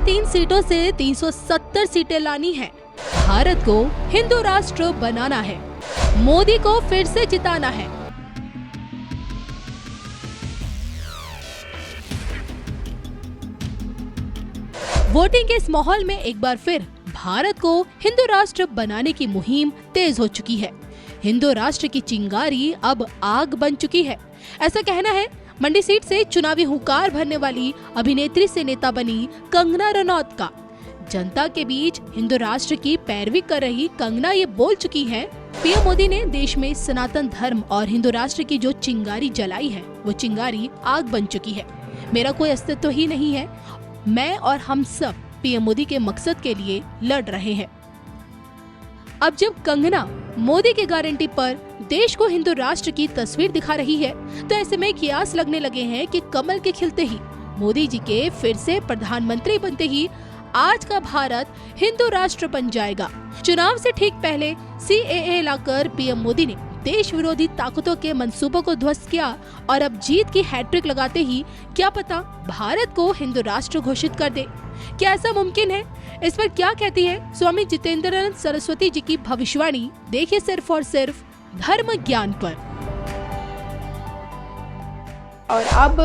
203 सीटों से 370 सीटें लानी है। भारत को हिंदू राष्ट्र बनाना है। मोदी को फिर से जिताना है। वोटिंग के इस माहौल में एक बार फिर भारत को हिंदू राष्ट्र बनाने की मुहिम तेज हो चुकी है। हिंदू राष्ट्र की चिंगारी अब आग बन चुकी है। ऐसा कहना है मंडी सीट से चुनावी हुंकार भरने वाली अभिनेत्री से नेता बनी कंगना रनौत का। जनता के बीच हिंदू राष्ट्र की पैरवी कर रही कंगना ये बोल चुकी हैं, पीएम मोदी ने देश में सनातन धर्म और हिंदू राष्ट्र की जो चिंगारी जलाई है वो चिंगारी आग बन चुकी है। मेरा कोई अस्तित्व ही नहीं है। मैं और हम सब पीएम मोदी के मकसद के लिए लड़ रहे हैं। अब जब कंगना मोदी की गारंटी पर देश को हिंदू राष्ट्र की तस्वीर दिखा रही है तो ऐसे में कियास लगने लगे हैं कि कमल के खिलते ही, मोदी जी के फिर से प्रधानमंत्री बनते ही आज का भारत हिंदू राष्ट्र बन जाएगा। चुनाव से ठीक पहले सीएए लाकर पीएम मोदी ने देश विरोधी ताकतों के मंसूबों को ध्वस्त किया और अब जीत की हैट्रिक लगाते ही क्या पता भारत को हिंदू राष्ट्र घोषित कर दे। क्या ऐसा मुमकिन है? इस पर क्या कहती है स्वामी जितेंद्रानंद सरस्वती जी की भविष्यवाणी? देखिए सिर्फ और सिर्फ धर्म ज्ञान पर। और अब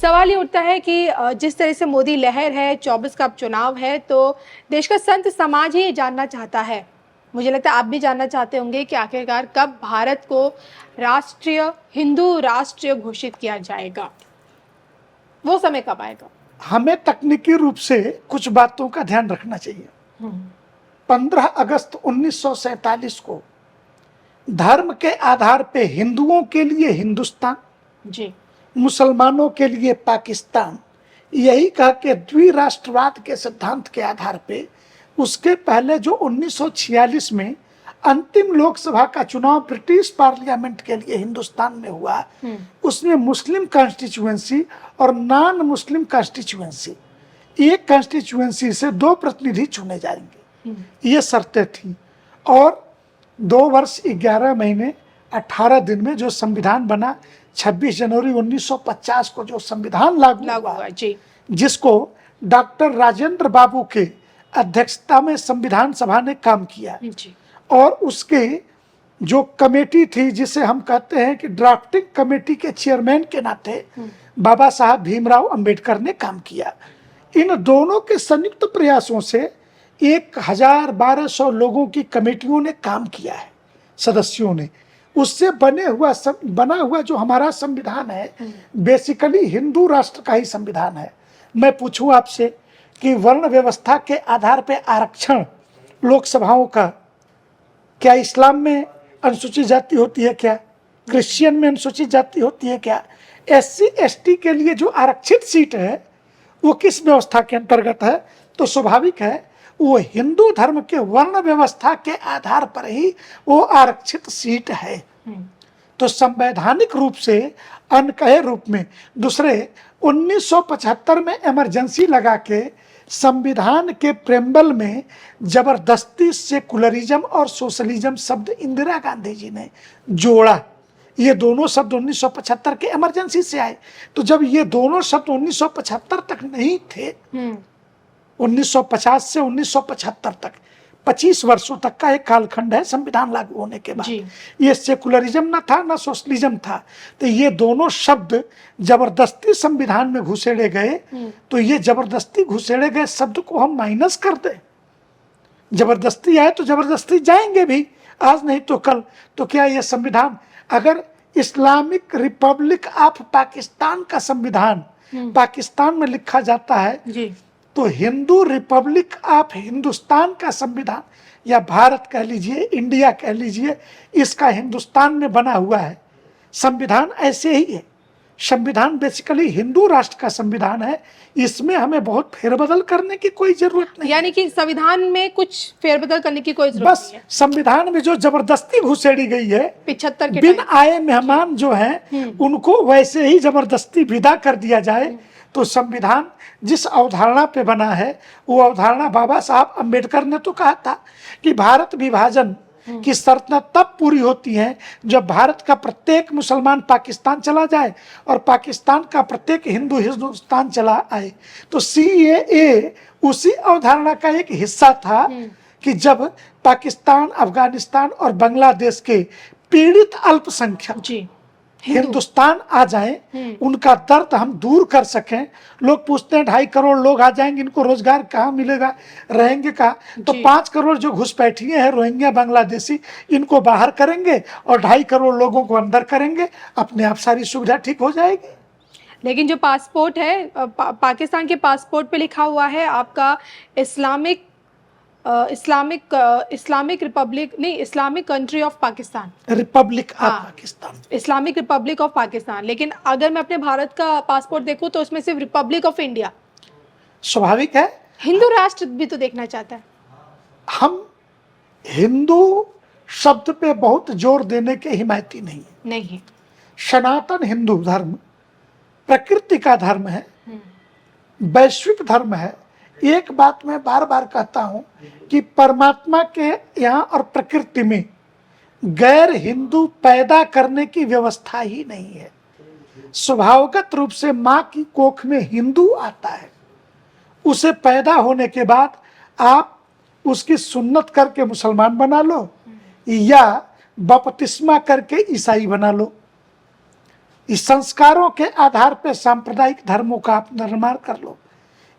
सवाल ये उठता है कि जिस तरह से मोदी लहर है, 24 का चुनाव है, तो देश का संत समाज ही ये जानना चाहता है। मुझे लगता है आप भी जानना चाहते होंगे कि आखिरकार कब भारत को राष्ट्रीय हिंदू राष्ट्र घोषित किया जाएगा, वो समय कब आएगा? हमें तकनीकी रूप से कुछ बातों का ध्यान रखना चाहिए। 15 अगस्त 1947 को धर्म के आधार पे हिंदुओं के लिए हिंदुस्तान जी, मुसलमानों के लिए पाकिस्तान, यही कह के द्विराष्ट्रवाद के सिद्धांत के आधार पे उसके पहले जो 1946 में अंतिम लोकसभा का चुनाव ब्रिटिश पार्लियामेंट के लिए हिंदुस्तान में हुआ, उसमें मुस्लिम कॉन्स्टिट्यूएंसी और नॉन मुस्लिम कॉन्स्टिट्यूएंसी, एक कॉन्स्टिट्यूएंसी से 2 प्रतिनिधि चुने जाएंगे, ये शर्तें थी। और 2 वर्ष 11 महीने 18 दिन में जो संविधान बना, 26 जनवरी 1950 को जो संविधान लागू हुआ जी, जिसको डॉक्टर राजेंद्र बाबू के अध्यक्षता में संविधान सभा ने काम किया जी। और उसके जो कमेटी थी, जिसे हम कहते हैं कि ड्राफ्टिंग कमेटी के चेयरमैन के नाते बाबा साहब भीमराव अंबेडकर ने काम किया। इन दोनों के संयुक्त प्रयासों से 1200 लोगों की कमेटियों ने काम किया है, सदस्यों ने। उससे बना हुआ जो हमारा संविधान है बेसिकली हिंदू राष्ट्र का ही संविधान है। मैं पूछूं आपसे कि वर्ण व्यवस्था के आधार पे आरक्षण लोकसभाओं का, क्या इस्लाम में अनुसूचित जाति होती है क्या? क्रिश्चियन में अनुसूचित जाति होती है क्या? SC ST के लिए जो आरक्षित सीट है वो किस व्यवस्था के अंतर्गत है? तो स्वाभाविक है वो हिंदू धर्म के वर्ण व्यवस्था के आधार पर ही वो आरक्षित सीट है। तो संवैधानिक रूप से अनकहे रूप में दूसरे 1975 में इमरजेंसी लगा के संविधान के प्रेम्बल में जबरदस्ती सेकुलरिज्म और सोशलिज्म शब्द इंदिरा गांधी जी ने जोड़ा। ये दोनों शब्द 1975 के इमरजेंसी से आए। तो जब ये दोनों शब्द 1975 तक नहीं थे, 1950 से 1975 तक 25 वर्षों तक का एक कालखंड है संविधान लागू होने के बाद। ये सेकुलरिज्म ना था ना सोशलिज्म था। तो ये दोनों शब्द जबरदस्ती संविधान में घुसेड़े गए। तो ये जबरदस्ती घुसेड़े गए शब्द को हम माइनस कर दें, जबरदस्ती आए तो जबरदस्ती जाएंगे भी, आज नहीं तो कल। तो क्या ये संविधान, अगर इस्लामिक रिपब्लिक ऑफ पाकिस्तान का संविधान पाकिस्तान में लिखा जाता है जी, तो हिंदू रिपब्लिक ऑफ हिंदुस्तान का संविधान, या भारत कह लीजिए, इंडिया कह लीजिए, इसका हिंदुस्तान में बना हुआ है संविधान, ऐसे ही है। संविधान बेसिकली हिंदू राष्ट्र का संविधान है, इसमें हमें बहुत फेरबदल करने की कोई जरूरत नहीं। यानी कि संविधान में कुछ फेरबदल करने की कोई जरूरत बस नहीं है। संविधान में जो जबरदस्ती घुसेड़ी गई है, 75 के बिन आए मेहमान जो हैं उनको वैसे ही जबरदस्ती विदा कर दिया जाए। तो संविधान जिस अवधारणा पे बना है वो अवधारणा बाबा साहब अंबेडकर ने तो कहा था कि भारत विभाजन कि शर्तें तब पूरी होती हैं जब भारत का प्रत्येक मुसलमान पाकिस्तान चला जाए और पाकिस्तान का प्रत्येक हिंदू हिंदुस्तान चला आए। तो CAA उसी अवधारणा का एक हिस्सा था कि जब पाकिस्तान, अफगानिस्तान और बांग्लादेश के पीड़ित अल्पसंख्यक जी हिंदुस्तान आ जाएं, उनका दर्द हम दूर कर सकें। लोग पूछते हैं 2.5 करोड़ लोग आ जाएंगे, इनको रोजगार कहाँ मिलेगा, रहेंगे कहाँ? तो 5 करोड़ जो घुसपैठिए हैं रोहिंग्या बांग्लादेशी, इनको बाहर करेंगे और 2.5 करोड़ लोगों को अंदर करेंगे, अपने आप सारी सुविधा ठीक हो जाएगी। लेकिन जो पासपोर्ट है पाकिस्तान के पासपोर्ट पे लिखा हुआ है आपका इस्लामिक रिपब्लिक नहीं, Islamic country of Pakistan, Republic of Pakistan, Islamic Republic of Pakistan. लेकिन अगर मैं अपने भारत का पासपोर्ट देखूं तो उसमें सिर्फ रिपब्लिक ऑफ इंडिया। स्वाभाविक है, हिंदू राष्ट्र भी तो देखना चाहता है। हम हिंदू शब्द पे बहुत जोर देने के हिमायती नहीं है। सनातन हिंदू धर्म प्रकृति का धर्म है, वैश्विक धर्म है। एक बात मैं बार बार कहता हूं कि परमात्मा के यहाँ और प्रकृति में गैर हिंदू पैदा करने की व्यवस्था ही नहीं है। स्वभावगत रूप से माँ की कोख में हिंदू आता है, उसे पैदा होने के बाद आप उसकी सुन्नत करके मुसलमान बना लो या बपतिस्मा करके ईसाई बना लो। इस संस्कारों के आधार पर सांप्रदायिक धर्मों का आप निर्माण कर लो।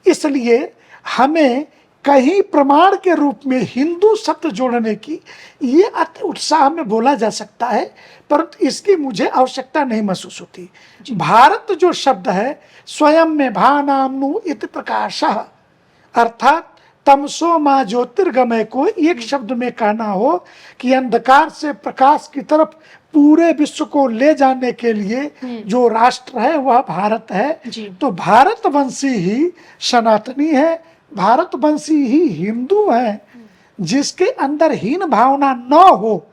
इसलिए हमें कहीं प्रमाण के रूप में हिंदू शब्द जोड़ने की ये अति उत्साह में बोला जा सकता है, परंतु इसकी मुझे आवश्यकता नहीं महसूस होती। भारत जो शब्द है स्वयं में भानामनु इति प्रकाशः, अर्थात तमसो माँ ज्योतिर्गमय को एक शब्द में कहना हो कि अंधकार से प्रकाश की तरफ पूरे विश्व को ले जाने के लिए जो राष्ट्र है वह भारत है। तो भारतवंशी ही सनातनी है, भारतवंशी ही हिंदू है। जिसके अंदर हीन भावना न हो,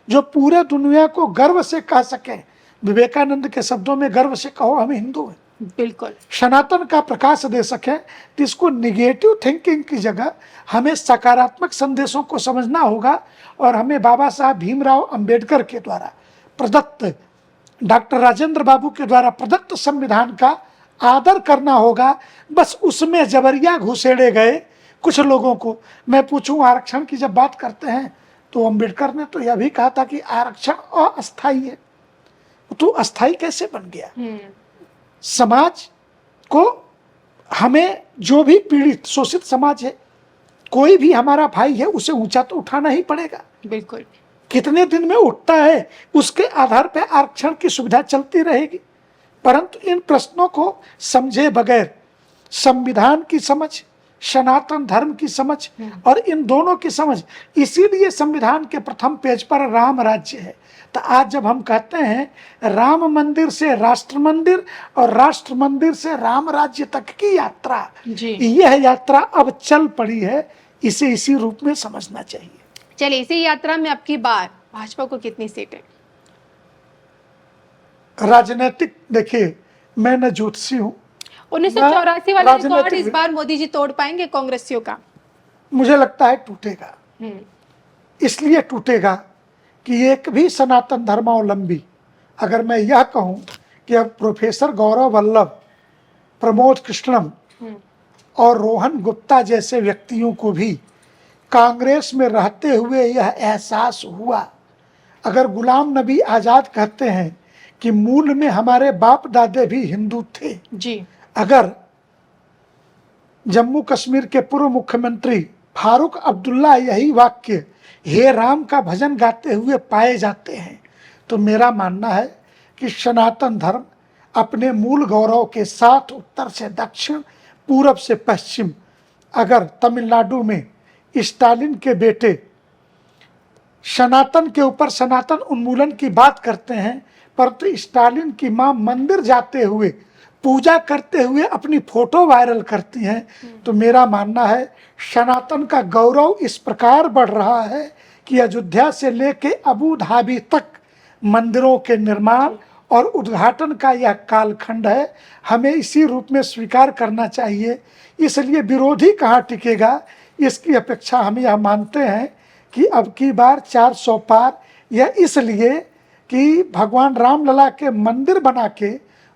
जो पूरे दुनिया को गर्व से कह सके, विवेकानंद के शब्दों में गर्व से कहो हम हिंदू हैं, बिल्कुल सनातन का प्रकाश दे सके, तो इसको निगेटिव थिंकिंग की जगह हमें सकारात्मक संदेशों को समझना होगा। और हमें बाबा साहब भीमराव अंबेडकर के द्वारा प्रदत्त, डॉक्टर राजेंद्र बाबू के द्वारा प्रदत्त संविधान का आदर करना होगा। बस उसमें जबरिया घुसेड़े गए कुछ लोगों को। मैं पूछूं, आरक्षण की जब बात करते हैं तो अंबेडकर ने तो यह भी कहा था कि आरक्षण अस्थायी है। तो अस्थायी कैसे बन गया? समाज को, हमें जो भी पीड़ित शोषित समाज है, कोई भी हमारा भाई है, उसे ऊंचा तो उठाना ही पड़ेगा। बिल्कुल। कितने दिन में उठता है उसके आधार पर आरक्षण की सुविधा चलती रहेगी। परंतु इन प्रश्नों को समझे बगैर संविधान की समझ, सनातन धर्म की समझ और इन दोनों की समझ, इसीलिए संविधान के प्रथम पेज पर राम राज्य है। तो आज जब हम कहते हैं राम मंदिर से राष्ट्र मंदिर और राष्ट्र मंदिर से राम राज्य तक की यात्रा, यह यात्रा अब चल पड़ी है। इसे इसी रूप में समझना चाहिए। चलिए, इसी यात्रा में अब की बार भाजपा को कितनी सीटें? राजनीतिक, देखिए मैं न ज्योतिषी हूँ। 1984 वाला रिकॉर्ड इस बार मोदी जी तोड़ पाएंगे कांग्रेसियों का? मुझे लगता है टूटेगा। इसलिए टूटेगा कि एक भी सनातन धर्मावलंबी, अगर मैं यह कहूं कि अब प्रोफेसर गौरव वल्लभ, प्रमोद कृष्णम और रोहन गुप्ता जैसे व्यक्तियों को भी कांग्रेस में रहते हुए यह एहसास हुआ, अगर गुलाम नबी आज़ाद कहते हैं कि मूल में हमारे बाप दादे भी हिंदू थे जी, अगर जम्मू कश्मीर के पूर्व मुख्यमंत्री फारूक अब्दुल्ला यही वाक्य हे राम का भजन गाते हुए पाए जाते हैं, तो मेरा मानना है कि सनातन धर्म अपने मूल गौरव के साथ उत्तर से दक्षिण, पूरब से पश्चिम, अगर तमिलनाडु में स्टालिन के बेटे सनातन के ऊपर सनातन उन्मूलन की बात करते हैं, परंतु स्टालिन की मां मंदिर जाते हुए पूजा करते हुए अपनी फोटो वायरल करती हैं, तो मेरा मानना है सनातन का गौरव इस प्रकार बढ़ रहा है कि अयोध्या से लेके अबू धाबी तक मंदिरों के निर्माण और उद्घाटन का यह कालखंड है। हमें इसी रूप में स्वीकार करना चाहिए। इसलिए विरोधी कहाँ टिकेगा, इसकी अपेक्षा हम यह मानते हैं कि अब की बार 400 पार, या इसलिए कि भगवान रामलला के मंदिर बना के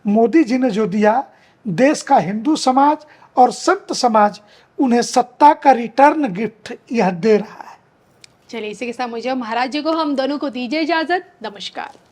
मोदी जी ने जो दिया, देश का हिंदू समाज और संत समाज उन्हें सत्ता का रिटर्न गिफ्ट यह दे रहा है। चलिए, इसी के साथ मुझे महाराज जी को हम दोनों को दीजिए इजाजत। नमस्कार।